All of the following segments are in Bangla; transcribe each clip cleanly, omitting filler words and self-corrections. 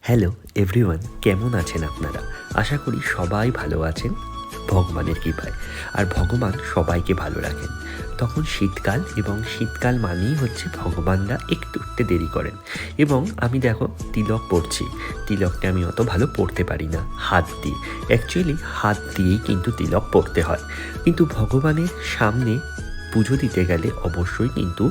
হ্যালো এভরিওয়ান, কেমন আছেন আপনারা? আশা করি সবাই ভালো আছেন ভগবানের কৃপায়। আর ভগবান সবাইকে ভালো রাখেন। তখন শীতকাল, এবং শীতকাল মানেই হচ্ছে ভগবানরা একটু উঠতে দেরি করেন। এবং আমি দেখো তিলক পড়ছি। তিলকটা আমি অত ভালো পড়তে পারি না হাত দিয়ে। অ্যাকচুয়ালি হাত দিয়েই কিন্তু তিলক পড়তে হয়, কিন্তু ভগবানের সামনে পুজো দিতে গেলে অবশ্যই কিন্তু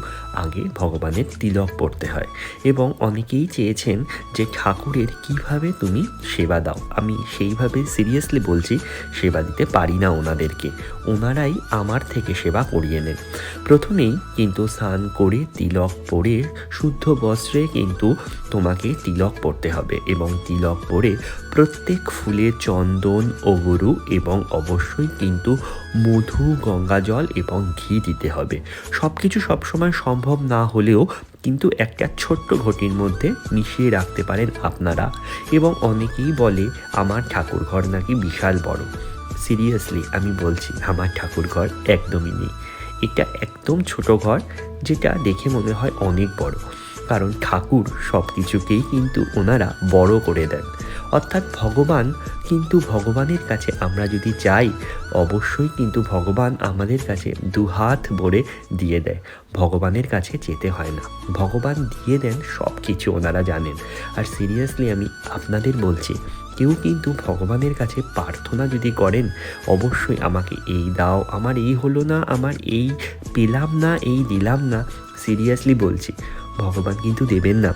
আগে ভগবানের তিলক পড়তে হয়। এবং অনেকেই চেয়েছেন যে ঠাকুরের কিভাবে তুমি সেবা দাও। আমি সেইভাবে সিরিয়াসলি বলছি, সেবা দিতে পারি না ওনাদেরকে। ওনারাই আমার থেকে সেবা করিয়ে নেন। প্রথমেই কিন্তু স্নান করে তিলক পরে শুদ্ধ বস্ত্রে কিন্তু তোমাকে তিলক পরতে হবে, এবং তিলক পরে প্রত্যেক ফুলে চন্দন, অগরু এবং অবশ্যই কিন্তু মধু, গঙ্গাজল এবং ঘি দিতে হবে। সব কিছু সবসময় সম্ভব না হলেও কিন্তু একটা ছোট্ট ঘটির মধ্যে মিশিয়ে রাখতে পারেন আপনারা। এবং অনেকেই বলে আমার ঠাকুর ঘর নাকি বিশাল বড়। সিরিয়াসলি আমি বলছি, আমার ঠাকুর ঘর একদমই নেই। এটা একদম ছোট ঘর, যেটা দেখে মনে হয় অনেক বড়। কারণ ঠাকুর সব কিছুকেই কিন্তু ওনারা বড় করে দেন। অর্থাৎ ভগবানের কাছে আমরা যদি যাই, অবশ্যই কিন্তু ভগবান আমাদের কাছে দুহাত ভরে দিয়ে দেয়। ভগবানের কাছে যেতে হয় না, ভগবান দিয়ে দেন সব কিছু, ওনারা জানেন। আর সিরিয়াসলি আমি আপনাদের বলছি, কেউ কিন্তু ভগবানের কাছে প্রার্থনা যদি করেন, অবশ্যই আমাকে এই দাও, আমার এই হলো না, আমার এই পেলাম না, এই দিলাম না, সিরিয়াসলি বলছি ভগবান কিন্তু দেবেন না।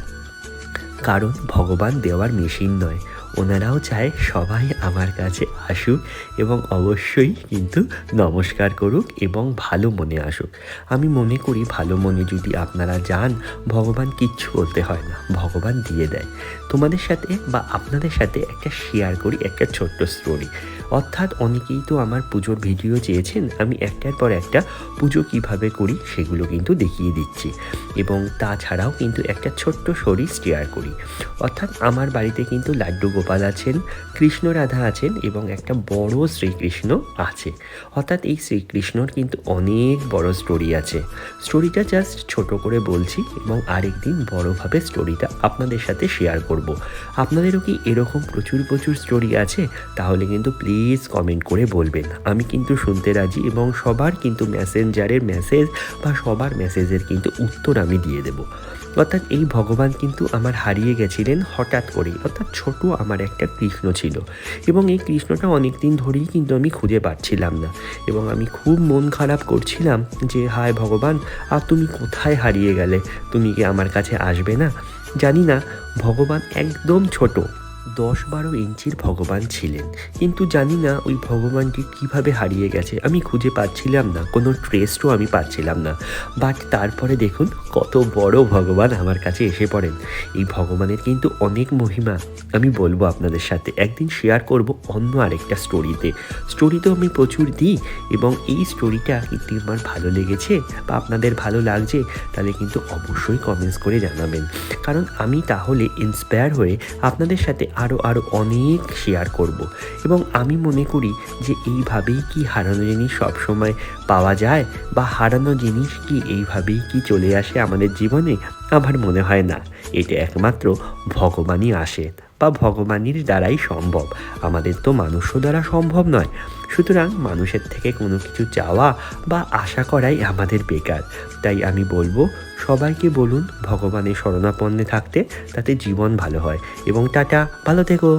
কারণ ভগবান দেওয়ার মেশিন নয়। ওনারাও চায় সবাই আমার কাছে আসুক এবং অবশ্যই কিন্তু নমস্কার করুক এবং ভালো মনে আসুক। আমি মনে করি ভালো মনে যদি আপনারা যান, ভগবান কিচ্ছু বলতে হয় না, ভগবান দিয়ে দেয়। তোমাদের সাথে বা আপনাদের সাথে একটা শেয়ার করি একটা ছোট্ট স্টোরি। অর্থাৎ অনেকেই তো আমার পুজোর ভিডিও চেয়েছেন, আমি একটার পর একটা পুজো কিভাবে করি সেগুলো কিন্তু দেখিয়ে দিচ্ছি। এবং তাছাড়াও কিন্তু একটা ছোট্ট স্টোরি শেয়ার করি। অর্থাৎ আমার বাড়িতে কিন্তু লাড্ডু গোপাল আছেন, কৃষ্ণ রাধা আছেন এবং একটা বড় শ্রীকৃষ্ণ আছে। অর্থাৎ এই শ্রীকৃষ্ণর কিন্তু অনেক বড় স্টোরি আছে। স্টোরিটা জাস্ট ছোট করে বলছি, এবং আরেকদিন বড়ভাবে স্টোরিটা আপনাদের সাথে শেয়ার করব। আপনাদেরও কি এরকম প্রচুর প্রচুর স্টোরি আছে? তাহলে কিন্তু প্লিজ কমেন্ট করে বলবেন, আমি কিন্তু শুনতে রাজি। এবং সবার কিন্তু মেসেঞ্জারের মেসেজ বা সবার মেসেজের কিন্তু উত্তর আমি দিয়ে দেব। অর্থাৎ এই ভগবান কিন্তু আমার হারিয়ে গেছিলেন হঠাৎ করেই। অর্থাৎ ছোট আমার একটা কৃষ্ণ ছিল, এবং এই কৃষ্ণটা অনেক দিন ধরেই কিন্তু আমি খুঁজে পাচ্ছিলাম না। এবং আমি খুব মন খারাপ করছিলাম যে হায় ভগবান, আর তুমি কোথায় হারিয়ে গেলে? তুমি কি আমার কাছে আসবে না? জানি না, ভগবান একদম ছোট 10-12 ইঞ্চির ভগবান ছিলেন, কিন্তু জানি না ওই ভগবানটি কিভাবে হারিয়ে গেছে। আমি খুঁজে পাচ্ছিলাম না, কোনো ট্রেসও আমি পাচ্ছিলাম না। বাট তারপরে দেখুন কত বড় ভগবান আমার কাছে এসে পড়েন। এই ভগবানের কিন্তু অনেক মহিমা, আমি বলবো আপনাদের সাথে, একদিন শেয়ার করব অন্য আরেকটা স্টোরিতেও আমি প্রচুর দিই। এবং এই স্টোরিটা কিন্তু আমার ভালো লেগেছে বা আপনাদের ভালো লাগছে, তাহলে কিন্তু অবশ্যই কমেন্টস করে জানাবেন। কারণ আমি তাহলে ইন্সপায়ার হয়ে আপনাদের সাথে আরও অনেক শেয়ার করব। এবং আমি মনে করি যে এইভাবেই কি হারানো জিনিস সবসময় পাওয়া যায়, বা হারানো জিনিস কি এইভাবেই কি চলে আসে আমাদের জীবনে? আমার মনে হয় না। এটা একমাত্র ভগবানই আসে বা ভগবানের দ্বারাই সম্ভব। আমাদের তো মানুষও দ্বারা সম্ভব নয়। সুতরাং মানুষের থেকে কোনো কিছু চাওয়া বা আশা করাই আমাদের বেকার। তাই আমি বলবো, সবাইকে বলুন ভগবানের শরণাপন্নে থাকতে, তাতে জীবন ভালো হয়। এবং টাটা, ভালো থেকো।